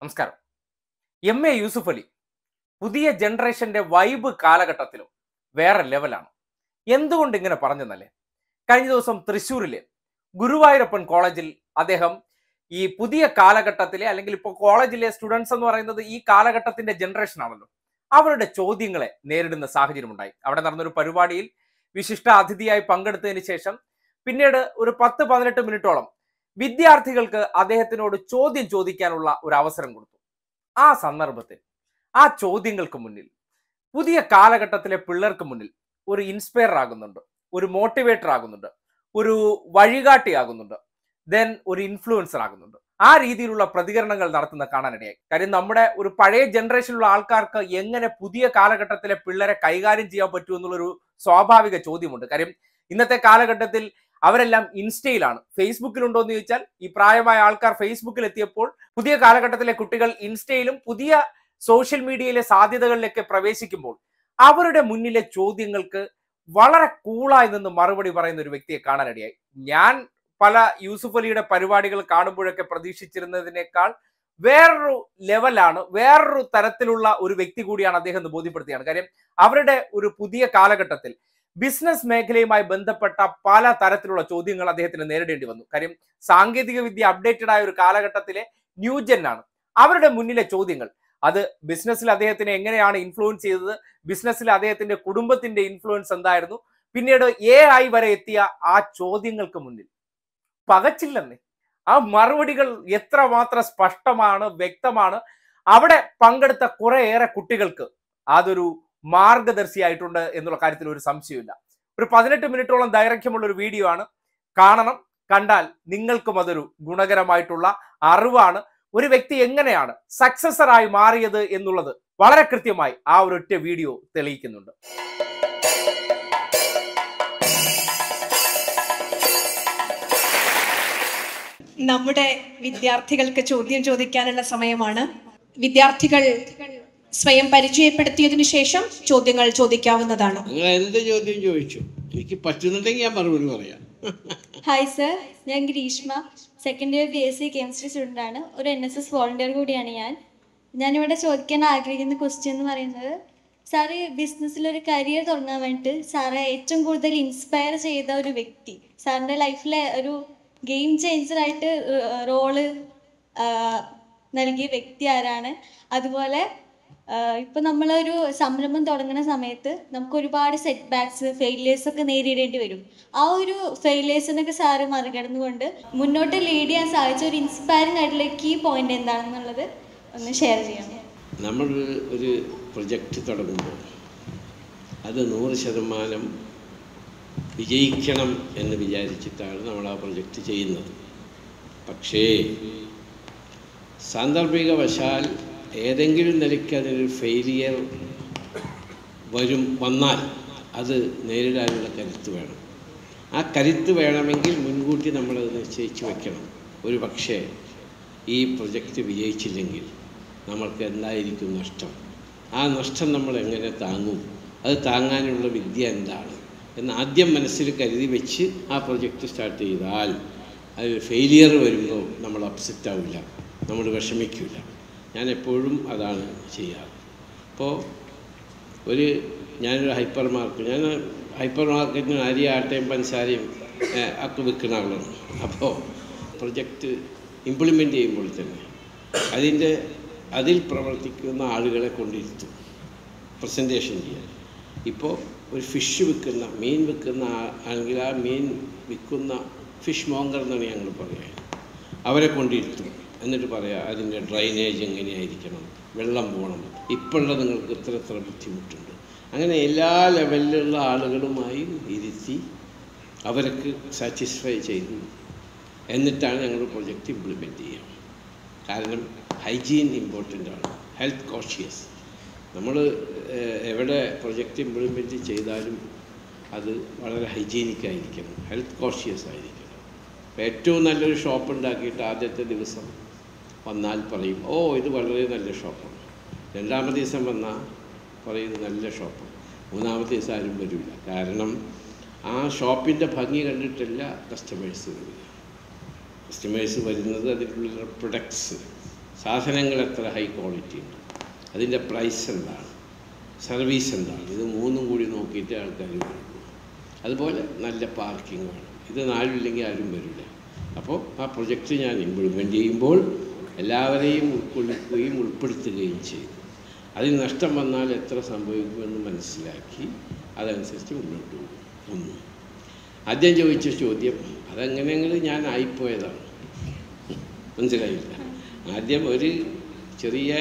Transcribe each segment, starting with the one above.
നമസ്കാരം. എം.എ. യൂസുഫ് അലി പുതിയ ജനറേഷന്റെ വൈബ് കാലഘട്ടത്തിലും വേറെ ലെവലാണ്. എന്തുകൊണ്ട് ഇങ്ങനെ പറഞ്ഞെന്നല്ലേ, കഴിഞ്ഞ ദിവസം തൃശ്ശൂരിലെ ഗുരുവായൂരപ്പൻ കോളേജിൽ അദ്ദേഹം ഈ പുതിയ കാലഘട്ടത്തിലെ അല്ലെങ്കിൽ ഇപ്പോൾ കോളേജിലെ സ്റ്റുഡൻസ് എന്ന് പറയുന്നത് ഈ കാലഘട്ടത്തിന്റെ ജനറേഷൻ ആണല്ലോ, അവരുടെ ചോദ്യങ്ങളെ നേരിടുന്ന സാഹചര്യം ഉണ്ടായി. അവിടെ നടന്നൊരു പരിപാടിയിൽ വിശിഷ്ട അതിഥിയായി പങ്കെടുത്തതിന് ശേഷം പിന്നീട് ഒരു 10-18 മിനിറ്റോളം വിദ്യാർത്ഥികൾക്ക് അദ്ദേഹത്തിനോട് ചോദ്യം ചോദിക്കാനുള്ള ഒരു അവസരം കൊടുത്തു. ആ സന്ദർഭത്തിൽ ആ ചോദ്യങ്ങൾക്ക് മുന്നിൽ പുതിയ കാലഘട്ടത്തിലെ പിള്ളേർക്ക് മുന്നിൽ ഒരു ഇൻസ്പയർ ആകുന്നുണ്ട്, ഒരു മോട്ടിവേറ്റർ ആകുന്നുണ്ട്, ഒരു വഴികാട്ടിയാകുന്നുണ്ട്, ദെൻ ഒരു ഇൻഫ്ലുവൻസർ ആകുന്നുണ്ട്. ആ രീതിയിലുള്ള പ്രതികരണങ്ങൾ നടത്തുന്ന കാണാനിടയായി. കാര്യം നമ്മുടെ ഒരു പഴയ ജനറേഷനിലുള്ള ആൾക്കാർക്ക് എങ്ങനെ പുതിയ കാലഘട്ടത്തിലെ പിള്ളേരെ കൈകാര്യം ചെയ്യാൻ പറ്റുമെന്നുള്ളൊരു സ്വാഭാവിക ചോദ്യമുണ്ട്. കാര്യം ഇന്നത്തെ കാലഘട്ടത്തിൽ അവരെല്ലാം ഇൻസ്റ്റയിലാണ്. ഫേസ്ബുക്കിലുണ്ടോ എന്ന് ചോദിച്ചാൽ ഈ പ്രായമായ ആൾക്കാർ ഫേസ്ബുക്കിൽ എത്തിയപ്പോൾ പുതിയ കാലഘട്ടത്തിലെ കുട്ടികൾ ഇൻസ്റ്റയിലും പുതിയ സോഷ്യൽ മീഡിയയിലെ സാധ്യതകളിലേക്ക് പ്രവേശിക്കുമ്പോൾ അവരുടെ മുന്നിലെ ചോദ്യങ്ങൾക്ക് വളരെ കൂളായി നിന്ന് മറുപടി പറയുന്ന ഒരു വ്യക്തിയെ കാണാനിടയായി. ഞാൻ പല യൂസുഫ് അലിയുടെ പരിപാടികൾ കാണുമ്പോഴൊക്കെ പ്രതീക്ഷിച്ചിരുന്നതിനേക്കാൾ വേറൊരു ലെവലാണ്, വേറൊരു തരത്തിലുള്ള ഒരു വ്യക്തി കൂടിയാണ് അദ്ദേഹം എന്ന് ബോധ്യപ്പെടുത്തുകയാണ്. കാര്യം അവരുടെ ഒരു പുതിയ കാലഘട്ടത്തിൽ ബിസിനസ് മേഖലയുമായി ബന്ധപ്പെട്ട പല തരത്തിലുള്ള ചോദ്യങ്ങൾ അദ്ദേഹത്തിന് നേരിടേണ്ടി വന്നു. കാര്യം സാങ്കേതിക വിദ്യ അപ്ഡേറ്റഡ് ആയ ഒരു കാലഘട്ടത്തിലെ ന്യൂജൻ ആണ്. അവരുടെ മുന്നിലെ ചോദ്യങ്ങൾ അത് ബിസിനസ്സിൽ അദ്ദേഹത്തിനെ എങ്ങനെയാണ് ഇൻഫ്ലുവൻസ് ചെയ്തത്, ബിസിനസ്സിൽ അദ്ദേഹത്തിന്റെ കുടുംബത്തിന്റെ ഇൻഫ്ലുവൻസ് എന്തായിരുന്നു, പിന്നീട് AI വരെ എത്തിയ ആ ചോദ്യങ്ങൾക്ക് മുന്നിൽ പകച്ചില്ലെന്നേ. ആ മറുപടികൾ എത്രമാത്രം സ്പഷ്ടമാണ്, വ്യക്തമാണ്. അവിടെ പങ്കെടുത്ത കുറേയേറെ കുട്ടികൾക്ക് അതൊരു മാർഗദർശിയായിട്ടുണ്ട് എന്നുള്ള കാര്യത്തിൽ ഒരു സംശയമില്ല. ഒരു 18 മിനിറ്റോളം ദൈർഘ്യമുള്ള ഒരു വീഡിയോ ആണ്. കാണണം. കണ്ടാൽ നിങ്ങൾക്കും അതൊരു ഗുണകരമായിട്ടുള്ള അറിവാണ്. ഒരു വ്യക്തി എങ്ങനെയാണ് സക്സസറായി മാറിയത് എന്നുള്ളത് വളരെ കൃത്യമായി ആ ഒരൊറ്റ വീഡിയോ തെളിയിക്കുന്നുണ്ട്. നമ്മുടെ വിദ്യാർത്ഥികൾക്ക് ചോദ്യം ചോദിക്കാനുള്ള സമയമാണ്. വിദ്യാർത്ഥികൾ സ്വയം പരിചയപ്പെടുത്തിയതിനു ശേഷം ചോദ്യങ്ങൾ ചോദിക്കാവുന്നതാണ്. നിങ്ങൾ എന്ത് ചോദ്യം ചോദിച്ചു, എനിക്ക് പറ്റുന്നുണ്ടെങ്കിൽ ഞാൻ മറുപടി പറയാം. ഹായ് സർ, ഞാൻ Greeshma, second year BSc chemistry student ആണ്. ഒരു NSS വോളണ്ടിയർ കൂടിയാണ് ഞാനിവിടെ ചോദിക്കാൻ ആഗ്രഹിക്കുന്ന ക്വസ്റ്റ്യൻ എന്ന് പറയുന്നത്, സാറ് ബിസിനസ്സിലൊരു കരിയർ തുടങ്ങാൻ വേണ്ടിയിട്ട് സാറെ ഏറ്റവും കൂടുതൽ ഇൻസ്പയർ ചെയ്ത ഒരു വ്യക്തി, സാറിൻ്റെ ലൈഫിലെ ഒരു ഗെയിം ചേഞ്ചറായിട്ട് റോള് നൽകിയ വ്യക്തി ആരാണ്? അതുപോലെ ഇപ്പം നമ്മളൊരു സംരംഭം തുടങ്ങുന്ന സമയത്ത് നമുക്ക് ഒരുപാട് സെറ്റ് ബാക്ക്സ്, ഫെയിലിയേഴ്സൊക്കെ നേരിടേണ്ടി വരും. ആ ഒരു ഫെയിലിയേഴ്സിനൊക്കെ സാറ് മറികടന്നുകൊണ്ട് മുന്നോട്ട് ലീഡ് ചെയ്യാൻ സാധിച്ച ഒരു ഇൻസ്പയറിംഗ് ആയിട്ടുള്ള കീ പോയിന്റ് എന്താണെന്നുള്ളത് ഒന്ന് ഷെയർ ചെയ്യാം. നമ്മൾ ഒരു പ്രൊജക്റ്റ് തുടങ്ങുമ്പോൾ അത് 100% വിജയിക്കണം എന്ന് വിചാരിച്ചിട്ടാണ് നമ്മൾ ആ പ്രൊജക്റ്റ് ചെയ്യുന്നത്. പക്ഷേ സാന്ദർഭികവശാൽ ഏതെങ്കിലും നിലയ്ക്ക് അതിനൊരു ഫെയിലിയർ വന്നാൽ അത് നേരിടാനുള്ള കരുത്ത് വേണം. ആ കരുത്ത് വേണമെങ്കിൽ മുൻകൂട്ടി നമ്മളത് നിശ്ചയിച്ച് വയ്ക്കണം. ഒരു പക്ഷേ ഈ പ്രൊജക്റ്റ് വിജയിച്ചില്ലെങ്കിൽ നമ്മൾക്ക് എന്തായിരിക്കും നഷ്ടം, ആ നഷ്ടം നമ്മൾ എങ്ങനെ താങ്ങും, അത് താങ്ങാനുള്ള വിദ്യ എന്താണ് എന്ന് ആദ്യം മനസ്സിൽ കരുതി വെച്ച് ആ പ്രൊജക്റ്റ് സ്റ്റാർട്ട് ചെയ്താൽ അത് ഫെയിലിയർ വരുമ്പോൾ നമ്മൾ അപ്സെറ്റ് ആവില്ല, നമ്മൾ വിഷമിക്കില്ല. ഞാൻ എപ്പോഴും അതാണ് ചെയ്യാറ്. അപ്പോൾ ഞാനൊരു ഹൈപ്പർ മാർക്കറ്റിന് അരി, ആട്ടയും പഞ്ചസാരയും ഒക്കെ വിൽക്കുന്ന ആളാണ്. അപ്പോൾ പ്രൊജക്റ്റ് ഇംപ്ലിമെൻ്റ് ചെയ്യുമ്പോൾ തന്നെ അതിൽ പ്രവർത്തിക്കുന്ന ആളുകളെ കൊണ്ടിരുത്തും പ്രസൻറ്റേഷൻ ചെയ്യാൻ. ഇപ്പോൾ ഒരു മീൻ വിൽക്കുന്ന ആണെങ്കിൽ ആ മീൻ വിൽക്കുന്ന ഫിഷ് മോങ്കർ എന്നാണ് ഞങ്ങൾ പറയുക. അവരെ കൊണ്ടിരുത്തും. എന്നിട്ട് പറയാം അതിൻ്റെ ഡ്രൈനേജ് എങ്ങനെയായിരിക്കണം, വെള്ളം പോകണം, ഇപ്പോഴുള്ള നിങ്ങൾക്ക് ഇത്ര ബുദ്ധിമുട്ടുണ്ട്. അങ്ങനെ എല്ലാ ലെവലിലുള്ള ആളുകളുമായും ഇരുത്തി അവർക്ക് സാറ്റിസ്ഫൈ ചെയ്തു എന്നിട്ടാണ് ഞങ്ങൾ പ്രൊജക്റ്റ് ഇംപ്ലിമെൻറ്റ് ചെയ്യുക. കാരണം ഹൈജീൻ ഇമ്പോർട്ടൻ്റ് ആണ്, ഹെൽത്ത് കോൺഷ്യസ്. നമ്മൾ എവിടെ പ്രൊജക്റ്റ് ഇംപ്ലിമെൻറ്റ് ചെയ്താലും അത് വളരെ ഹൈജീനിക്കായിരിക്കണം, ഹെൽത്ത് കോൺഷ്യസ് ആയിരിക്കണം. ഏറ്റവും നല്ലൊരു ഷോപ്പ് ഉണ്ടാക്കിയിട്ട് ആദ്യത്തെ ദിവസം വന്നാൽ പറയും, ഓ ഇത് വളരെ നല്ല ഷോപ്പാണ്. രണ്ടാമത്തെ ദിവസം വന്നാൽ പറയും ഇത് നല്ല ഷോപ്പാണ്. മൂന്നാമത്തെ ദിവസം ആരും വരില്ല. കാരണം ആ ഷോപ്പിൻ്റെ ഭംഗി കണ്ടിട്ടല്ല കസ്റ്റമേഴ്സ് വരുന്നത്. കസ്റ്റമേഴ്സ് വരുന്നത് അതിലുള്ള പ്രൊഡക്ട്സ്, സാധനങ്ങൾ എത്ര ഹൈ ക്വാളിറ്റി ഉണ്ട്, അതിൻ്റെ പ്രൈസ് എന്താണ്, സർവീസ് എന്താണ്, ഇത് മൂന്നും കൂടി നോക്കിയിട്ട് ആൾക്കാർ വരും. അതുപോലെ നല്ല പാർക്കിംഗ് വേണം. ഇത് നാലില്ലെങ്കിൽ ആരും വരില്ല. അപ്പോൾ ആ പ്രൊജക്റ്റ് ഞാൻ ഇംപ്ലിമെൻ്റ് ചെയ്യുമ്പോൾ എല്ലാവരെയും ഉൾക്കൊള്ളിക്കുകയും ഉൾപ്പെടുത്തുകയും ചെയ്തു. അതിന് നഷ്ടം വന്നാൽ എത്ര സംഭവിക്കുമെന്ന് മനസ്സിലാക്കി അതനുസരിച്ച് മുന്നോട്ട് പോകും. ഒന്ന് ആദ്യം ചോദിച്ച ചോദ്യം അതെങ്ങനെയെങ്കിലും ഞാൻ ആയിപ്പോയതാണ്, മനസ്സിലായില്ല. ആദ്യം ഒരു ചെറിയ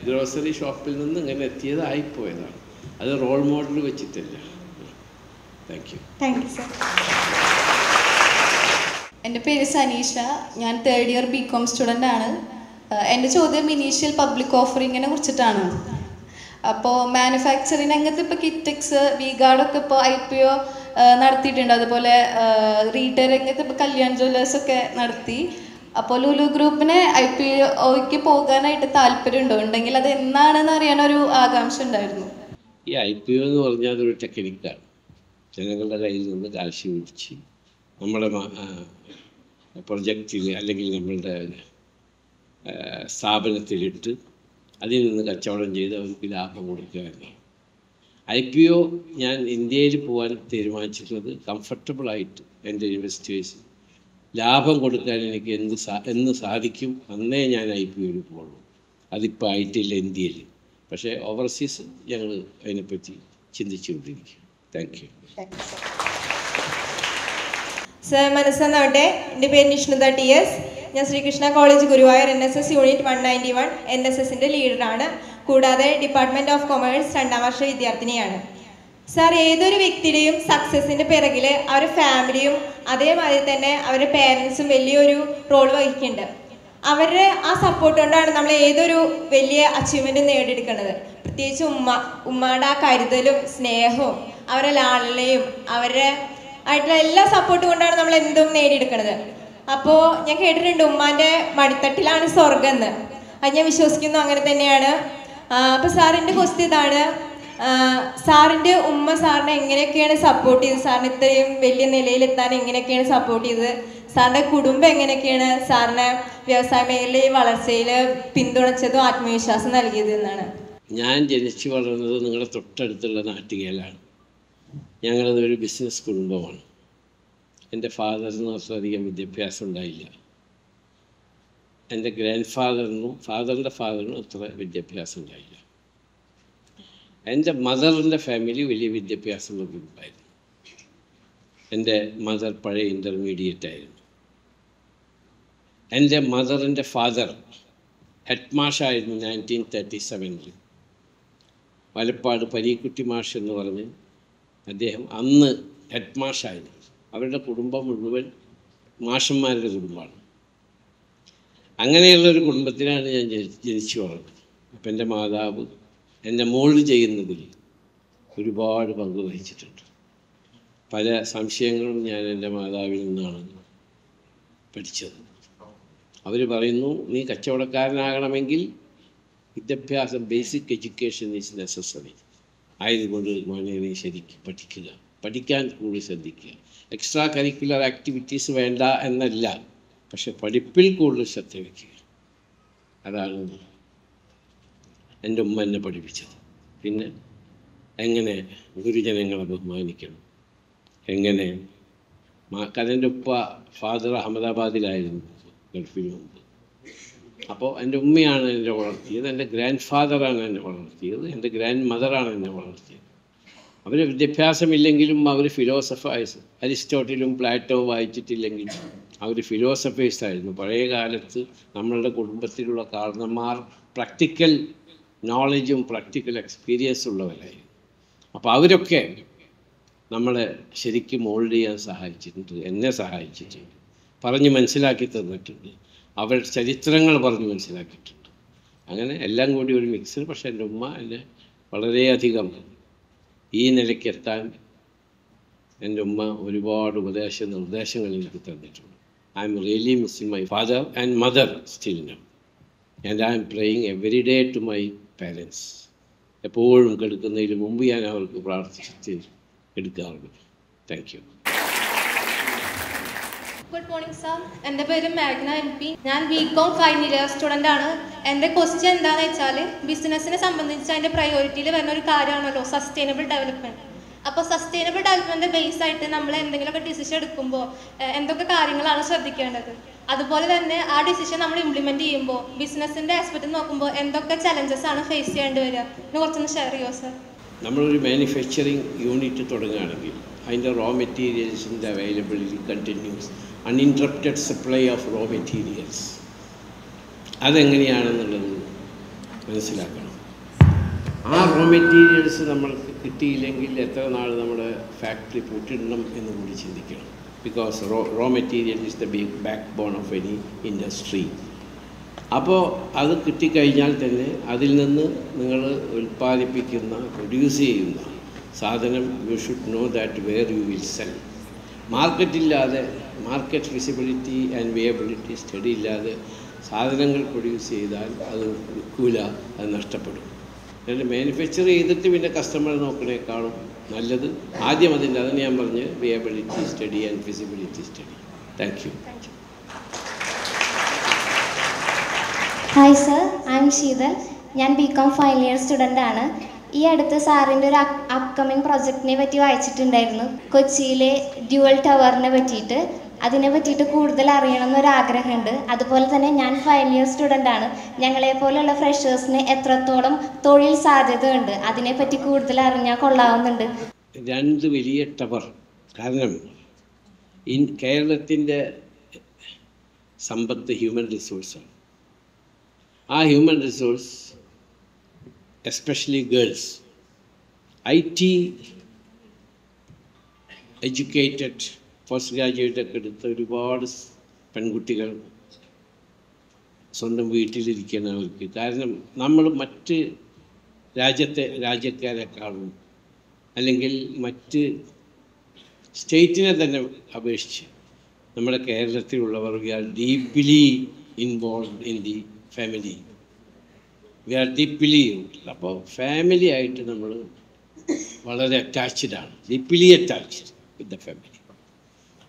ഗ്രോസറി ഷോപ്പിൽ നിന്ന് ഇങ്ങനെ എത്തിയത് ആയിപ്പോയതാണ്. അത് റോൾ മോഡൽ വെച്ചിട്ടില്ല. Thank you. Thank you sir. എൻ്റെ പേര് സനീഷ. ഞാൻ 3rd ഇയർ BCom സ്റ്റുഡൻ്റ് ആണ്. എൻ്റെ ചോദ്യം ഇനീഷ്യൽ പബ്ലിക് ഓഫറിങ്ങിനെ കുറിച്ചിട്ടാണ്. അപ്പോൾ മാനുഫാക്ചറിങ് രംഗത്ത് ഇപ്പോൾ കിറ്റക്സ്, വിഗാർഡൊക്കെ ഇപ്പോൾ IPO നടത്തിയിട്ടുണ്ട്. അതുപോലെ റീറ്റെയിൽ രംഗത്ത് ഇപ്പോൾ കല്യാൺ ജ്വല്ലേഴ്സൊക്കെ നടത്തി. അപ്പോൾ ലുലു ഗ്രൂപ്പിന് IPOയ്ക്ക് പോകാനായിട്ട് താല്പര്യമുണ്ടോ? ഉണ്ടെങ്കിൽ അത് എന്നാണെന്ന് അറിയാനൊരു ആകാംക്ഷ ഉണ്ടായിരുന്നു. ഈ IPO എന്ന് പറഞ്ഞാൽ അതൊരു ടെക്നിക്കാണ്. ജനങ്ങളുടെ കയ്യിൽ നിന്ന് കാശ് പിടിച്ച് നമ്മുടെ പ്രൊജക്റ്റിൽ അല്ലെങ്കിൽ നമ്മളുടെ സ്ഥാപനത്തിലിട്ട് അതിൽ നിന്ന് കച്ചവടം ചെയ്ത് അവർക്ക് ലാഭം കൊടുക്കുകയാണ്. IPO ഞാൻ ഇന്ത്യയിൽ പോകാൻ തീരുമാനിച്ചിട്ടുള്ളത് കംഫർട്ടബിളായിട്ട് എൻ്റെ ഇൻവെസ്റ്റേഴ്സ് ലാഭം കൊടുക്കാൻ എനിക്ക് എന്ന് സാധിക്കും അന്നേ ഞാൻ IPOയിൽ പോകുള്ളൂ. അതിപ്പോൾ ആയിട്ടില്ല ഇന്ത്യയിൽ. പക്ഷേ ഓവർസീസ് ഞങ്ങൾ അതിനെപ്പറ്റി ചിന്തിച്ചുകൊണ്ടിരിക്കും. Thank you. സർ, മനസ്സെന്നാവട്ടെ. എൻ്റെ പേര് നിഷ്ണുത TS. ഞാൻ Sreekrishna college Guruvayur NSS unit 191 NSSൻ്റെ ലീഡറാണ്. കൂടാതെ ഡിപ്പാർട്ട്മെൻറ്റ് ഓഫ് കൊമേഴ്സ് 2ാം വർഷ വിദ്യാർത്ഥിനിയാണ്. സാർ, ഏതൊരു വ്യക്തിയുടെയും സക്സസിൻ്റെ പിറകിൽ അവരുടെ ഫാമിലിയും അതേമാതിരി തന്നെ അവരുടെ പേരൻസും വലിയൊരു റോൾ വഹിക്കുന്നുണ്ട്. അവരുടെ ആ സപ്പോർട്ട് കൊണ്ടാണ് നമ്മൾ ഏതൊരു വലിയ അച്ചീവ്മെൻറ്റ് നേടിയെടുക്കുന്നത്. പ്രത്യേകിച്ച് ഉമ്മയുടെ ആ കരുതലും സ്നേഹവും അവരുടെ ലാളനയും അവരുടെ ആയിട്ടുള്ള എല്ലാ സപ്പോർട്ടും കൊണ്ടാണ് നമ്മൾ എന്തും നേടിയെടുക്കുന്നത്. അപ്പോൾ ഞാൻ കേട്ടിട്ടുണ്ട് ഉമ്മാൻ്റെ മടിത്തട്ടിലാണ് സ്വർഗം എന്ന്. അത് ഞാൻ വിശ്വസിക്കുന്നു, അങ്ങനെ തന്നെയാണ്. അപ്പോൾ സാറിൻ്റെ ക്വസ്റ്റ്യൻ ഇതാണ്, സാറിൻ്റെ ഉമ്മ സാറിനെ എങ്ങനെയൊക്കെയാണ് സപ്പോർട്ട് ചെയ്തത്? സാറിന് ഇത്രയും വലിയ നിലയിലെത്താൻ എങ്ങനെയൊക്കെയാണ് സപ്പോർട്ട് ചെയ്തത്? സാറിൻ്റെ കുടുംബം എങ്ങനെയൊക്കെയാണ് സാറിനെ വ്യവസായ മേഖലയിൽ വളർച്ചയിൽ പിന്തുണച്ചതും ആത്മവിശ്വാസം നൽകിയത് എന്നാണ്. ഞാൻ ജനിച്ചു വളർന്നത് നിങ്ങളുടെ തൊട്ടടുത്തുള്ള നാട്ടികയിലാണ്. ഞങ്ങളതൊരു ബിസിനസ് കുടുംബമാണ്. എൻ്റെ ഫാദറിന് അത്രയധികം വിദ്യാഭ്യാസം ഉണ്ടായില്ല. എൻ്റെ ഗ്രാൻഡ് ഫാദറിൻ്റെ ഫാദറിനും അത്ര വിദ്യാഭ്യാസം ഉണ്ടായില്ല. എൻ്റെ മദറിൻ്റെ ഫാമിലി വലിയ വിദ്യാഭ്യാസമുള്ള കുടുംബമായിരുന്നു. എൻ്റെ മദർ പഴയ ഇൻ്റർമീഡിയറ്റ് ആയിരുന്നു. എൻ്റെ മദറിൻ്റെ ഫാദർ ഹെഡ് മാഷായിരുന്നു 1937. വലപ്പാട് പരീക്കുട്ടി മാഷ് എന്ന് പറഞ്ഞ് അദ്ദേഹം അന്ന് ഹെഡ് മാഷായിരുന്നു. അവരുടെ കുടുംബം മുഴുവൻ മാഷന്മാരുടെ കുടുംബമാണ്. അങ്ങനെയുള്ളൊരു കുടുംബത്തിലാണ് ഞാൻ ജനിച്ചു വളർന്നത്. അപ്പം എൻ്റെ മാതാവ് എൻ്റെ മോള് ചെയ്യുന്നതിൽ ഒരുപാട് പങ്ക് വഹിച്ചിട്ടുണ്ട്. പല സംശയങ്ങളും ഞാൻ എൻ്റെ മാതാവിൽ നിന്നാണ് പഠിച്ചത്. അവർ പറയുന്നു, നീ കച്ചവടക്കാരനാകണമെങ്കിൽ വിദ്യാഭ്യാസം, ബേസിക് എഡ്യൂക്കേഷൻ ഈസ് നെസസറി. ആയതുകൊണ്ട് മോനെ നീ ശരിക്കും പഠിക്കാൻ കൂടി ശ്രദ്ധിക്കുക. എക്സ്ട്രാ കരിക്കുലർ ആക്ടിവിറ്റീസ് വേണ്ട എന്നല്ല, പക്ഷെ പഠിപ്പിൽ കൂടുതൽ ശ്രദ്ധ വയ്ക്കുക. അതാണ് എൻ്റെ ഉമ്മ എന്നെ പഠിപ്പിച്ചത്. പിന്നെ എങ്ങനെ ഗുരുജനങ്ങളെ ബഹുമാനിക്കണം, എങ്ങനെ എൻ്റെ ഉപ്പ ഫാദർ അഹമ്മദാബാദിലായിരുന്നു ഗൾഫിന് മുമ്പ്. അപ്പോൾ എൻ്റെ ഉമ്മയാണ് എന്നെ വളർത്തിയത്, എൻ്റെ ഗ്രാൻഡ് ഫാദറാണ് എന്നെ വളർത്തിയത്, എൻ്റെ ഗ്രാൻഡ് മദറാണ് എന്നെ വളർത്തിയത്. അവർ വിദ്യാഭ്യാസമില്ലെങ്കിലും അവർ ഫിലോസഫേഴ്സ്, അരിസ്റ്റോട്ടിലും പ്ലാറ്റോ വായിച്ചിട്ടില്ലെങ്കിൽ അവർ ഫിലോസഫേഴ്സായിരുന്നു. പഴയ കാലത്ത് നമ്മളുടെ കുടുംബത്തിലുള്ള കാരണന്മാർ പ്രാക്ടിക്കൽ നോളജും പ്രാക്ടിക്കൽ എക്സ്പീരിയൻസ് ഉള്ളവരായിരുന്നു. അപ്പോൾ അവരൊക്കെ നമ്മളെ ശരിക്കും മോൾഡ് ചെയ്യാൻ സഹായിച്ചിട്ടുണ്ട്, എന്നെ സഹായിച്ചിട്ടുണ്ട്, പറഞ്ഞ് മനസ്സിലാക്കി തന്നിട്ടുണ്ട്, അവരുടെ ചരിത്രങ്ങൾ പറഞ്ഞ് മനസ്സിലാക്കിയിട്ടുണ്ട്. അങ്ങനെ എല്ലാം കൂടി ഒരു മിക്സർ. പക്ഷേ എൻ്റെ ഉമ്മ എന്നെ വളരെയധികം ഈ നിലയ്ക്ക് എത്താൻ എൻ്റെ ഉമ്മ ഒരുപാട് നിർദ്ദേശങ്ങൾ എനിക്ക് തന്നിട്ടുണ്ട്. I am really missing my father and mother still now, and I am praying every day to my parents. എപ്പോഴും കെടുക്കുന്നതിന് മുമ്പ് ഞാൻ അവർക്ക് പ്രാർത്ഥിച്ച് എടുക്കാറുണ്ട്. Thank you. Good morning sir, എൻ്റെ പേര് മാഗ്ന എം പി. ഞാൻ ബികോം ഫൈനൽ ഇയർ സ്റ്റുഡൻ്റ് ആണ്. എൻ്റെ ക്വസ്റ്റ്യൻ എന്താണെന്ന് വെച്ചാൽ, ബിസിനസ്സിനെ സംബന്ധിച്ച് അതിൻ്റെ പ്രയോറിറ്റിയിൽ വരുന്ന ഒരു കാര്യമാണല്ലോ സസ്റ്റൈനബിൾ ഡെവലപ്മെൻറ്റ്. അപ്പോൾ സസ്റ്റൈനബിൾ ഡെവലപ്മെൻറ്റ് ബേസ് ആയിട്ട് നമ്മൾ എന്തെങ്കിലുമൊക്കെ ഡിസിഷൻ എടുക്കുമ്പോൾ എന്തൊക്കെ കാര്യങ്ങളാണ് ശ്രദ്ധിക്കേണ്ടത്? അതുപോലെ തന്നെ ആ ഡിസിഷൻ നമ്മൾ ഇംപ്ലിമെൻറ്റ് ചെയ്യുമ്പോൾ ബിസിനസ്സിൻ്റെ ആസ്പെക്റ്റ് നോക്കുമ്പോൾ എന്തൊക്കെ ചലഞ്ചസ് ആണ് ഫേസ് ചെയ്യേണ്ടി വരിക? ഇന്ന് കുറച്ചൊന്ന് ഷെയർ ചെയ്യുമോ സാർ? നമ്മളൊരു മാനുഫാക്ചറിങ് യൂണിറ്റ് തുടങ്ങുകയാണെങ്കിൽ അതിൻ്റെ റോ മെറ്റീരിയൽസിൻ്റെ availability continuous uninterrupted supply of raw materials അതെങ്ങനെയാണെന്നുള്ളത് മനസ്സിലാക്കണം. ആ റോ മെറ്റീരിയൽസ് നമ്മൾക്ക് കിട്ടിയില്ലെങ്കിൽ എത്ര നാൾ നമ്മുടെ ഫാക്ടറി പൂട്ടിടണം എന്ന് കൂടി ചിന്തിക്കണം. Because raw material is the big backbone of any industry. അപ്പോൾ അത് കിട്ടിക്കഴിഞ്ഞാൽ തന്നെ അതിൽ നിന്ന് നിങ്ങൾ ഉൽപ്പാദിപ്പിക്കുന്ന പ്രൊഡ്യൂസ് ചെയ്യുന്ന സാധനം you should know that where you will sell. മാർക്കറ്റില്ലാതെ, market visibility and viability study ഇല്ലാതെ സാധനങ്ങൾ പ്രൊഡ്യൂസ് ചെയ്താൽ അത് വിൽക്കൂല, അത് നഷ്ടപ്പെടും. എന്നിട്ട് മാനുഫാക്ചർ ചെയ്തിട്ട് പിന്നെ കസ്റ്റമർ നോക്കണേക്കാളും നല്ലത് ആദ്യം അതിൻ്റെ, അതാണ് ഞാൻ പറഞ്ഞ് viability study and feasibility study. Thank you. Hi sir, I M Sheetal. ഞാൻ ബികോം ഫൈനൽ ഇയർ സ്റ്റുഡൻ്റ് ആണ്. ഈ അടുത്ത് സാറിൻ്റെ ഒരു അപ്കമിങ് പ്രൊജക്റ്റിനെ പറ്റി വായിച്ചിട്ടുണ്ടായിരുന്നു, കൊച്ചിയിലെ ഡ്യുവൽ ടവറിനെ പറ്റിയിട്ട്. അതിനെ പറ്റിയിട്ട് കൂടുതൽ അറിയണം എന്നൊരാഗ്രഹമുണ്ട്. അതുപോലെ തന്നെ ഞാൻ ഫൈനൽ ഇയർ സ്റ്റുഡൻ്റ് ആണ്. ഞങ്ങളെപ്പോലെയുള്ള ഫ്രഷേഴ്സിന് എത്രത്തോളം തൊഴിൽ സാധ്യതയുണ്ട്, അതിനെപ്പറ്റി കൂടുതൽ അറിഞ്ഞാൽ കൊള്ളാവുന്നുണ്ട്. 2 വലിയ ടവർ. കാരണം കേരളത്തിൻ്റെ സമ്പത്ത് ഹ്യൂമൻ റിസോഴ്സാണ്. ആ human resource especially girls, IT educated post ഗ്രാജുവേറ്റൊക്കെ എടുത്ത ഒരുപാട് പെൺകുട്ടികൾ സ്വന്തം വീട്ടിലിരിക്കണം അവർക്ക്. കാരണം നമ്മൾ മറ്റ് രാജ്യക്കാരെക്കാളും അല്ലെങ്കിൽ മറ്റ് സ്റ്റേറ്റിനെ തന്നെ അപേക്ഷിച്ച് നമ്മുടെ കേരളത്തിലുള്ളവർ we are deeply involve in the family. We are deeply. അപ്പോൾ ഫാമിലി ആയിട്ട് നമ്മൾ വളരെ അറ്റാച്ച്ഡാണ്, deeply attached with the family.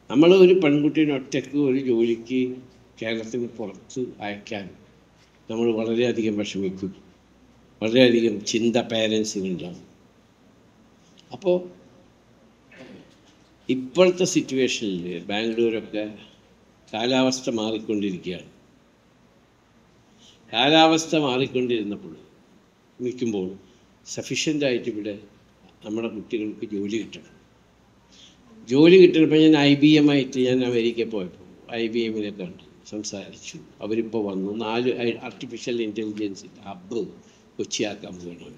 നമ്മൾ ഒരു പെൺകുട്ടീനെ ഒറ്റയ്ക്ക് ഒരു ജോലിക്ക് കേരളത്തിന് പുറത്ത് അയക്കാൻ നമ്മൾ വളരെയധികം വിഷമിക്കും, വളരെയധികം ചിന്ത പേരൻസിനുണ്ടാകും. അപ്പോൾ ഇപ്പോഴത്തെ സിറ്റുവേഷനിൽ ബാംഗ്ലൂരൊക്കെ കാലാവസ്ഥ മാറിക്കൊണ്ടിരിക്കുകയാണ്. കാലാവസ്ഥ മാറിക്കൊണ്ടിരുന്നപ്പോൾ നിൽക്കുമ്പോൾ സഫീഷ്യൻ്റായിട്ട് ഇവിടെ നമ്മുടെ കുട്ടികൾക്ക് ജോലി കിട്ടണം. ജോലി കിട്ടിയപ്പോൾ ഞാൻ IBM ആയിട്ട് ഞാൻ അമേരിക്കയിൽ പോയപ്പോൾ IBM-നെ കണ്ട് സംസാരിച്ചു. അവരിപ്പോൾ വന്നു 4 ആർട്ടിഫിഷ്യൽ ഇൻ്റലിജൻസ് ഹബ്ബ് കൊച്ചിയാക്കാൻ പോകുന്നവർ.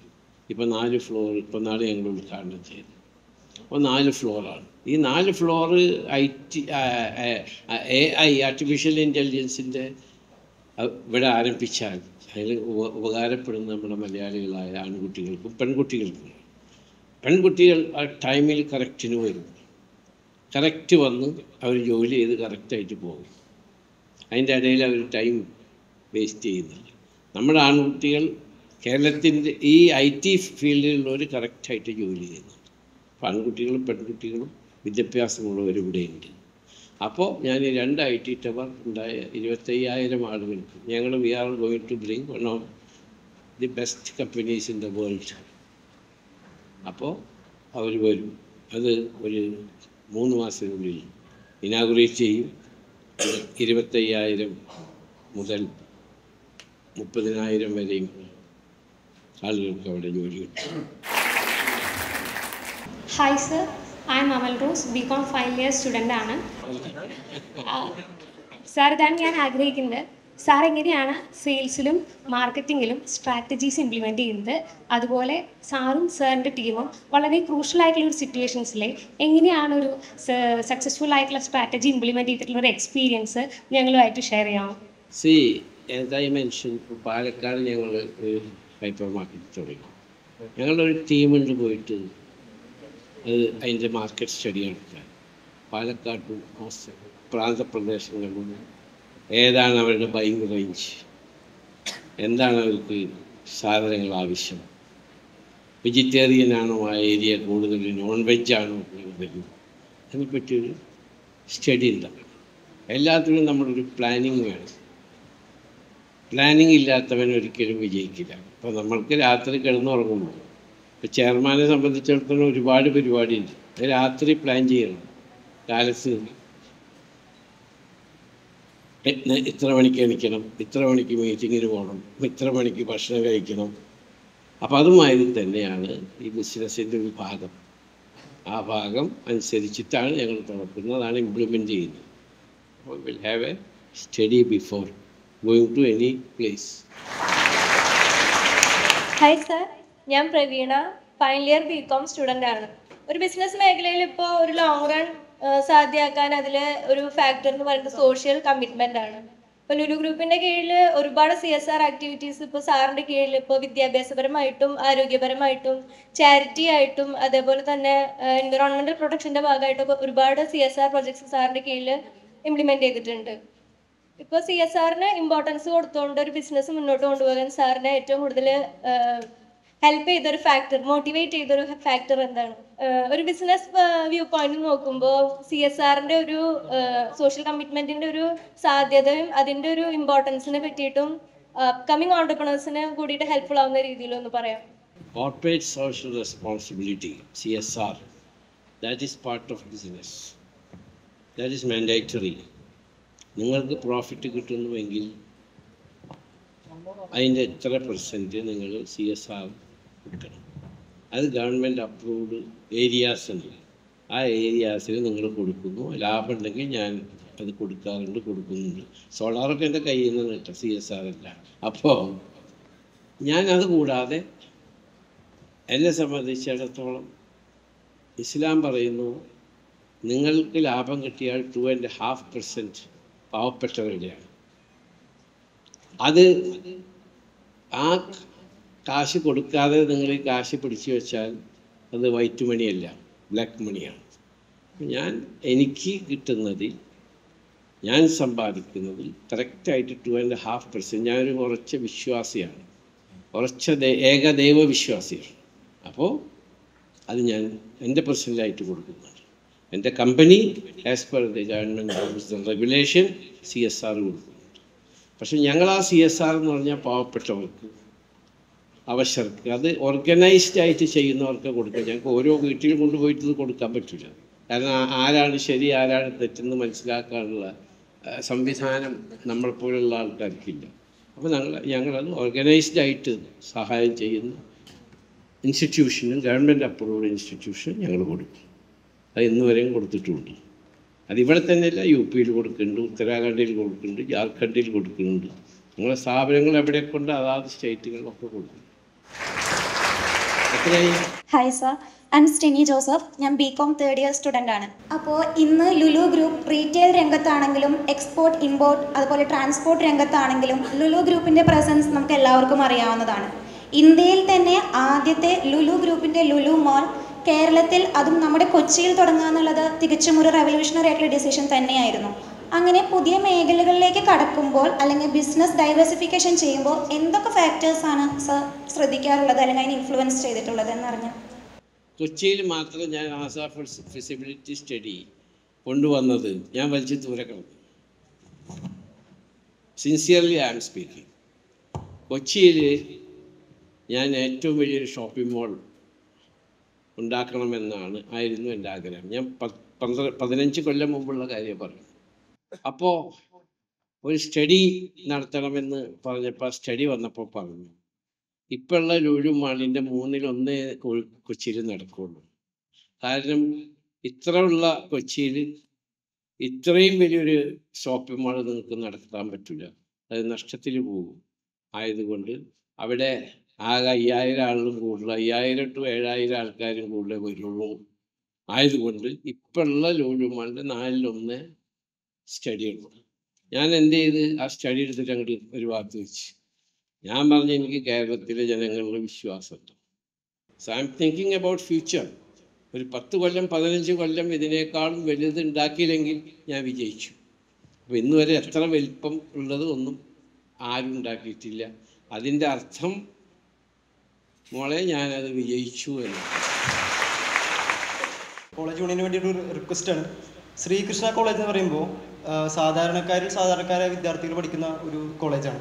ഇപ്പോൾ 4 ഫ്ലോർ, ഇപ്പോൾ നാളെ ഞങ്ങൾ ഉദ്ഘാടനം ചെയ്തു. അപ്പോൾ 4 ഫ്ലോറാണ്. ഈ 4 ഫ്ലോറ് AI ആർട്ടിഫിഷ്യൽ ഇൻ്റലിജൻസിൻ്റെ ഇവിടെ ആരംഭിച്ചാൽ അതിൽ ഉപകാരപ്പെടുന്ന നമ്മുടെ മലയാളികളായ ആൺകുട്ടികൾക്കും പെൺകുട്ടികൾക്കും. പെൺകുട്ടികൾ ആ ടൈമിൽ കറക്റ്റിന് വരും, കറക്റ്റ് വന്ന് അവർ ജോലി ചെയ്ത് കറക്റ്റായിട്ട് പോകും. അതിൻ്റെ ഇടയിൽ അവർ ടൈം വേസ്റ്റ് ചെയ്യുന്നില്ല. നമ്മുടെ ആൺകുട്ടികൾ കേരളത്തിൻ്റെ ഈ IT ഫീൽഡിലുള്ളവർ കറക്റ്റായിട്ട് ജോലി ചെയ്യുന്നുണ്ട്. അപ്പോൾ ആൺകുട്ടികളും പെൺകുട്ടികളും വിദ്യാഭ്യാസമുള്ളവർ ഇവിടെയുണ്ട്. അപ്പോൾ ഞാൻ 2 IT ടവർ ഉണ്ടായ 25,000 ആളുകൾക്ക് ഞങ്ങൾ we are going to bring one of the best companies in the world. അപ്പോൾ അവർ വരും. അത് ഒരു 3 മാസത്തിനുള്ളിൽ ഇനാഗുറേറ്റ് ചെയ്യും. 25,000 മുതൽ 30,000 വരെയും ആളുകൾക്ക് അവിടെ ജോലി കിട്ടും. Hi sir, I am Amal Rose, BCom final year student ആണ്. സാർ, ഇതാണ് ഞാൻ ആഗ്രഹിക്കുന്നത്. സാർ എങ്ങനെയാണ് സെയിൽസിലും മാർക്കറ്റിങ്ങിലും സ്ട്രാറ്റജീസ് ഇംപ്ലിമെൻറ്റ് ചെയ്യുന്നത്? അതുപോലെ സാറും സാറിൻ്റെ ടീമും വളരെ ക്രൂഷ്യൽ ആയിട്ടുള്ള ഒരു സിറ്റുവേഷൻസിൽ എങ്ങനെയാണ് ഒരു സക്സസ്ഫുൾ ആയിട്ടുള്ള സ്ട്രാറ്റജി ഇംപ്ലിമെൻറ്റ് ചെയ്തിട്ടുള്ള ഒരു എക്സ്പീരിയൻസ് ഞങ്ങളുമായിട്ട് ഷെയർ ചെയ്യാം? ആസ് ഐ മെൻഷൻ, പാലക്കാട് ഞങ്ങൾ ഒരു ഹൈപ്പർ മാർക്കറ്റ് തുടങ്ങി. ഞങ്ങളൊരു ടീമുണ്ട് പോയിട്ട് അത് അതിൻ്റെ മാർക്കറ്റ് സ്റ്റഡി നടത്താൻ പാലക്കാട്ടും പ്രാന്തപ്രദേശങ്ങളിലും ഏതാണ് അവരുടെ ബൈങ് റേഞ്ച്, എന്താണ് അവർക്ക് സാധനങ്ങൾ ആവശ്യം, വെജിറ്റേറിയൻ ആണോ ആ ഏരിയ കൂടുതൽ, നോൺ വെജ് ആണോ കൂടുതൽ, അതിനെപ്പറ്റിയൊരു സ്റ്റഡി ഉണ്ടാക്കണം. എല്ലാത്തിനും നമ്മളൊരു പ്ലാനിങ് വേണം. പ്ലാനിങ് ഇല്ലാത്തവൻ ഒരിക്കലും വിജയിക്കില്ല. അപ്പോൾ നമ്മൾക്ക് രാത്രി കിടന്നുറങ്ങുമ്പോൾ, ഇപ്പോൾ ചെയർമാനെ സംബന്ധിച്ചിടത്തോളം ഒരുപാട് പരിപാടിയുണ്ട്. രാത്രി പ്ലാൻ ചെയ്യണം. കാലത്ത് ഇത്ര മണിക്ക് എണിക്കണം, ഇത്ര മണിക്ക് മീറ്റിങ്ങിന് പോകണം, ഇത്ര മണിക്ക് ഭക്ഷണം കഴിക്കണം. അപ്പോൾ അതുമാതിരി തന്നെയാണ് ഈ ബിസിനസ്സിൻ്റെ ഒരു ഭാഗം. ആ ഭാഗം അനുസരിച്ചിട്ടാണ് ഞങ്ങൾ തുറക്കുന്നത്, അതാണ് ഇംപ്ലിമെൻറ്റ് ചെയ്യുന്നത്. അപ്പോൾ will have a study before going to any place. Hi sir, ഞാൻ Praveena, final year BCom student ആണ്. ഒരു ബിസിനസ് മേഖലയിൽ ഇപ്പോൾ ഒരു ലോങ് റൺ സാധ്യമാക്കാൻ അതിൽ ഒരു ഫാക്ടർ എന്ന് പറയുന്നത് സോഷ്യൽ കമ്മിറ്റ്മെൻ്റ് ആണ്. ഇപ്പോൾ ലുലു ഗ്രൂപ്പിൻ്റെ കീഴിൽ ഒരുപാട് CSR ആക്ടിവിറ്റീസ് ഇപ്പോൾ സാറിൻ്റെ കീഴിൽ ഇപ്പോൾ വിദ്യാഭ്യാസപരമായിട്ടും ആരോഗ്യപരമായിട്ടും ചാരിറ്റി ആയിട്ടും അതേപോലെ തന്നെ എൻവിറോൺമെൻറ്റൽ പ്രൊട്ടക്ഷൻ്റെ ഭാഗമായിട്ടൊക്കെ ഒരുപാട് CSR പ്രൊജക്ട്സ് സാറിൻ്റെ കീഴിൽ ഇംപ്ലിമെൻ്റ് ചെയ്തിട്ടുണ്ട്. ഇപ്പോൾ CSRന് ഇമ്പോർട്ടൻസ് കൊടുത്തുകൊണ്ട് ഒരു ബിസിനസ് മുന്നോട്ട് കൊണ്ടുപോകാൻ സാറിനെ ഏറ്റവും കൂടുതൽ ഹെൽപ്പ് ചെയ്തൊരു ഫാക്ടർ, മോട്ടിവേറ്റ് ചെയ്തൊരു ഫാക്ടർ എന്താണ്? ഒരു ബിസിനസ് വ്യൂ പോയിന്റ് നോക്കുമ്പോൾ CSRൻ്റെ ഒരു സോഷ്യൽ കമ്മിറ്റ്മെൻറ്റിൻ്റെ ഒരു സാധ്യതയും അതിൻ്റെ ഒരു ഇമ്പോർട്ടൻസിനെ പറ്റിയിട്ടും കമ്മിങ് ഓണ്ടർപ്രണേഴ്സിന് കൂടിയിട്ട് ഹെൽപ്ഫുൾ ആവുന്ന രീതിയിലൊന്ന് പറയാം. Corporate social responsibility, CSR, that is part of business. That is mandatory. നിങ്ങൾക്ക് പ്രോഫിറ്റ് കിട്ടുന്നുവെങ്കിൽ അതിൻ്റെ എത്ര % നിങ്ങൾ CSR കൊടുക്കണം. അത് ഗവൺമെൻറ് അപ്രൂവ്ഡ് ഏരിയാസ് ഉണ്ട്. ആ ഏരിയാസിൽ നിങ്ങൾ കൊടുക്കുന്നു. ലാഭം ഉണ്ടെങ്കിൽ ഞാൻ അത് കൊടുക്കുന്നുണ്ട്. സോളാറൊക്കെ എൻ്റെ കയ്യിൽ നിന്ന് കിട്ടും, CSR അല്ല. അപ്പോൾ ഞാനത് കൂടാതെ എന്നെ സംബന്ധിച്ചിടത്തോളം ഇസ്ലാം പറയുന്നു, നിങ്ങൾക്ക് ലാഭം കിട്ടിയാൽ 2.5% പാവപ്പെട്ടവരുടെയാണ്. അത് ആ കാശ് കൊടുക്കാതെ നിങ്ങൾ ഈ കാശ് പിടിച്ചു വെച്ചാൽ അത് വൈറ്റ് മണിയല്ല, ബ്ലാക്ക് മണിയാണ്. എനിക്ക് കിട്ടുന്നതിൽ, ഞാൻ സമ്പാദിക്കുന്നതിൽ കറക്റ്റായിട്ട് 2.5%. ഞാനൊരു ഉറച്ച വിശ്വാസിയാണ്, ഏകദൈവ വിശ്വാസിയാണ്. അപ്പോൾ അത് ഞാൻ എൻ്റെ പെർസെൻ്റായിട്ട് കൊടുക്കുന്നുണ്ട്. എൻ്റെ company as per the government rules and regulation CSR കൊടുക്കുന്നുണ്ട്. പക്ഷെ ഞങ്ങൾ ആ CSR എന്ന് പറഞ്ഞാൽ പാവപ്പെട്ടവർക്ക്, അവശർക്ക്, അത് ഓർഗനൈസ്ഡ് ആയിട്ട് ചെയ്യുന്നവർക്ക് കൊടുക്കുക. ഞങ്ങൾക്ക് ഓരോ വീട്ടിൽ കൊണ്ടുപോയിട്ട് ഇത് കൊടുക്കാൻ പറ്റില്ല. കാരണം ആരാണ് ശരി ആരാണ് തെറ്റെന്ന് മനസ്സിലാക്കാനുള്ള സംവിധാനം നമ്മളെപ്പോലുള്ള ആൾക്കാർക്കില്ല. അപ്പോൾ ഞങ്ങളത് ഓർഗനൈസ്ഡ് ആയിട്ട് സഹായം ചെയ്യുന്ന ഇൻസ്റ്റിറ്റ്യൂഷനും ഗവൺമെൻറ് അപ്രൂവ്ഡ് ഇൻസ്റ്റിറ്റ്യൂഷനും ഞങ്ങൾ കൊടുക്കും. അത് ഇന്നുവരെയും കൊടുത്തിട്ടുണ്ട്. അതിവിടെ തന്നെയല്ല, UP-യിൽ കൊടുക്കുന്നുണ്ട്, ഉത്തരാഖണ്ഡിൽ കൊടുക്കുന്നുണ്ട്, ജാർഖണ്ഡിൽ കൊടുക്കുന്നുണ്ട്. ഞങ്ങളുടെ സ്ഥാപനങ്ങൾ എവിടെ കൊണ്ട് അതാത് സ്റ്റേറ്റുകളിലൊക്കെ കൊടുക്കും. Hi sir, I M Stini Joseph. ഞാൻ BCom 3rd year സ്റ്റുഡൻ്റ് ആണ്. അപ്പോൾ ഇന്ന് ലുലു ഗ്രൂപ്പ് റീറ്റെയിൽ രംഗത്താണെങ്കിലും എക്സ്പോർട്ട് ഇമ്പോർട്ട് അതുപോലെ ട്രാൻസ്പോർട്ട് രംഗത്താണെങ്കിലും ലുലു ഗ്രൂപ്പിൻ്റെ പ്രസൻസ് നമുക്ക് എല്ലാവർക്കും അറിയാവുന്നതാണ്. ഇന്ത്യയിൽ തന്നെ ആദ്യത്തെ ലുലു ഗ്രൂപ്പിൻ്റെ ലുലു മോൾ കേരളത്തിൽ, അതും നമ്മുടെ കൊച്ചിയിൽ തുടങ്ങുക എന്നുള്ളത് തികച്ചും ഒരു റെവല്യൂഷണറി ആയിട്ടുള്ള ഡിസിഷൻ തന്നെയായിരുന്നു. അങ്ങനെ പുതിയ മേഖലകളിലേക്ക് കടക്കുമ്പോൾ അല്ലെങ്കിൽ ബിസിനസ് ഡൈവേഴ്സിഫിക്കേഷൻ ചെയ്യുമ്പോൾ എന്തൊക്കെ ഫാക്ടേഴ്സാണ് സർ ശ്രദ്ധിക്കാറുള്ളത് അല്ലെങ്കിൽ അതിനെ ഇൻഫ്ലുവൻസ് ചെയ്തിട്ടുള്ളത് എന്നറിഞ്ഞു. കൊച്ചിയിൽ മാത്രം ഞാൻ ആസാ ഫിസിബിലിറ്റി സ്റ്റഡി കൊണ്ടുവന്നത് ഞാൻ വലിച്ചു ദൂരെ കളഞ്ഞു. Sincerely I am speaking. കൊച്ചിയിൽ ഞാൻ ഏറ്റവും വലിയൊരു ഷോപ്പിംഗ് മോൾ ആയിരുന്നു എൻ്റെ ആഗ്രഹം. ഞാൻ 15 കൊല്ലം മുമ്പുള്ള കാര്യം പറഞ്ഞു. അപ്പോൾ ഒരു സ്റ്റഡി നടത്തണമെന്ന് പറഞ്ഞപ്പോൾ സ്റ്റഡി വന്നപ്പോൾ പറഞ്ഞു, ഇപ്പോഴുള്ള ലുലു മാളിൻ്റെ 1/3 കൊച്ചിയിൽ നടക്കുകയുള്ളൂ. കാരണം ഇത്രയുള്ള കൊച്ചിയിൽ ഇത്രയും വലിയൊരു ഷോപ്പിംഗ് മാൾ നിങ്ങൾക്ക് നടത്താൻ പറ്റില്ല, അത് നഷ്ടത്തിൽ പോകും. ആയതുകൊണ്ട് അവിടെ ആകെ 5000 ആളും കൂടുതൽ, 5000 to 7000 ആൾക്കാരും കൂടുതലേ വരുള്ളൂ. ആയതുകൊണ്ട് ഇപ്പോഴുള്ള ലുലു മാളിൻ്റെ 4/1 സ്റ്റഡി ഉള്ളൂ. ഞാൻ എന്ത് ചെയ്ത് ആ സ്റ്റഡി എടുത്തിട്ട് അങ്ങോട്ട് ഒരു ഭാഗത്ത് വെച്ച് ഞാൻ പറഞ്ഞു, എനിക്ക് കേരളത്തിലെ ജനങ്ങളുടെ വിശ്വാസമുണ്ട്. So I M thinking about future. ഒരു 10 കൊല്ലം 15 കൊല്ലം ഇതിനേക്കാളും വലുത് ഉണ്ടാക്കിയില്ലെങ്കിൽ ഞാൻ വിജയിച്ചു. അപ്പോൾ ഇന്ന് വരെ എത്ര വലിപ്പം ഉള്ളത് ഒന്നും ആരും ഉണ്ടാക്കിയിട്ടില്ല. അതിൻ്റെ അർത്ഥം മോളെ ഞാനത് വിജയിച്ചു എന്ന്. കോളേജ് യൂണിയന് വേണ്ടിയിട്ടൊരു റിക്വസ്റ്റാണ്. ശ്രീകൃഷ്ണ കോളേജ് എന്ന് പറയുമ്പോൾ സാധാരണക്കാരായ വിദ്യാർത്ഥികൾ പഠിക്കുന്ന ഒരു കോളേജാണ്.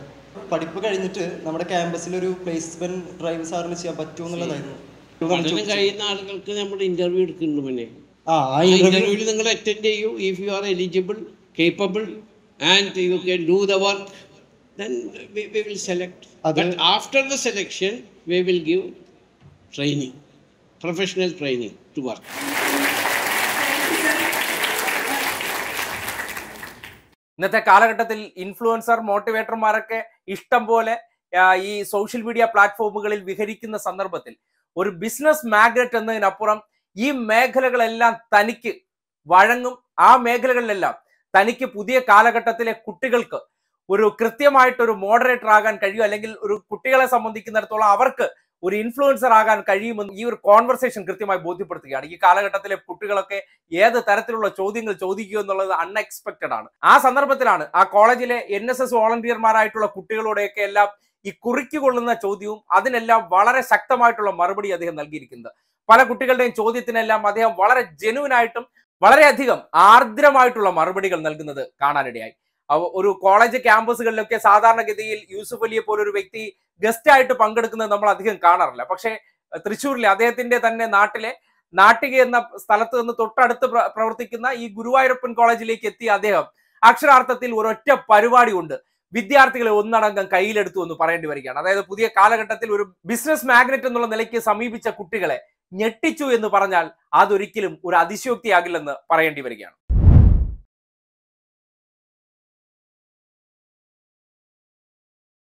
പഠിപ്പ് കഴിഞ്ഞിട്ട് നമ്മുടെ ക്യാമ്പസിൽ ഒരു പ്ലേസ്മെന്റ് ഡ്രൈവ് സാറിന് ചെയ്യാൻ പറ്റുമോ എന്നുള്ളതായിരുന്നു. പഠനം കഴിയുന്ന ആളുകൾക്ക് നമ്മൾ ഇന്റർവ്യൂ എടുക്കുന്നുണ്ട്. പിന്നെ ആ ഇന്റർവ്യൂവിൽ നിങ്ങൾ അറ്റൻഡ് ചെയ്യൂ. If you are eligible, capable and you can do the work, then we will select. But after the selection we will give training, professional training to work. ഇന്നത്തെ കാലഘട്ടത്തിൽ ഇൻഫ്ലുവൻസർ മോട്ടിവേറ്റർമാരൊക്കെ ഇഷ്ടം പോലെ ഈ സോഷ്യൽ മീഡിയ പ്ലാറ്റ്ഫോമുകളിൽ വിഹരിക്കുന്ന സന്ദർഭത്തിൽ ഒരു business magnate എന്നതിനപ്പുറം ഈ മേഖലകളെല്ലാം തനിക്ക് വഴങ്ങും. ആ മേഖലകളിലെല്ലാം തനിക്ക് പുതിയ കാലഘട്ടത്തിലെ കുട്ടികൾക്ക് ഒരു കൃത്യമായിട്ടൊരു മോഡറേറ്റർ ആകാൻ കഴിയും, അല്ലെങ്കിൽ ഒരു കുട്ടികളെ സംബന്ധിക്കുന്നിടത്തോളം അവർക്ക് ഒരു ഇൻഫ്ലുവൻസർ ആകാൻ കഴിയുമെന്ന് ഈ ഒരു കോൺവെർസേഷൻ കൃത്യമായി ബോധ്യപ്പെടുത്തുകയാണ്. ഈ കാലഘട്ടത്തിലെ കുട്ടികളൊക്കെ ഏത് തരത്തിലുള്ള ചോദ്യങ്ങൾ ചോദിക്കുക എന്നുള്ളത് അൺഎക്സ്പെക്റ്റഡ് ആണ്. ആ സന്ദർഭത്തിലാണ് ആ കോളേജിലെ NSS വോളണ്ടിയർമാരായിട്ടുള്ള കുട്ടികളോടെയൊക്കെ എല്ലാം ഈ കുറിക്കുകൊള്ളുന്ന ചോദ്യവും അതിനെല്ലാം വളരെ ശക്തമായിട്ടുള്ള മറുപടി അദ്ദേഹം നൽകിയിരിക്കുന്നത്. പല കുട്ടികളുടെയും ചോദ്യത്തിനെല്ലാം അദ്ദേഹം വളരെ ജെനുവിനായിട്ടും വളരെയധികം ആർദ്രമായിട്ടുള്ള മറുപടികൾ നൽകുന്നത് കാണാനിടയായി. ഒരു കോളേജ് ക്യാമ്പസുകളിലൊക്കെ സാധാരണഗതിയിൽ യൂസുഫ് അലിയെ പോലൊരു വ്യക്തി ഗസ്റ്റ് ആയിട്ട് പങ്കെടുക്കുന്നത് നമ്മൾ അധികം കാണാറില്ല. പക്ഷേ തൃശ്ശൂരിലെ അദ്ദേഹത്തിന്റെ തന്നെ നാട്ടിലെ നാട്ടിക എന്ന സ്ഥലത്ത് നിന്ന് തൊട്ടടുത്ത് പ്രവർത്തിക്കുന്ന ഈ ഗുരുവായൂരപ്പൻ കോളേജിലേക്ക് എത്തിയ അദ്ദേഹം അക്ഷരാർത്ഥത്തിൽ ഒരൊറ്റ പരിപാടി കൊണ്ട് വിദ്യാർത്ഥികളെ ഒന്നടങ്കം കയ്യിലെടുത്തു എന്ന് പറയേണ്ടി വരികയാണ്. അതായത് പുതിയ കാലഘട്ടത്തിൽ ഒരു ബിസിനസ് മാഗ്നറ്റ് എന്നുള്ള നിലയ്ക്ക് സമീപിച്ച കുട്ടികളെ ഞെട്ടിച്ചു എന്ന് പറഞ്ഞാൽ അതൊരിക്കലും ഒരു അതിശയോക്തിയാകില്ലെന്ന് പറയേണ്ടി വരികയാണ്.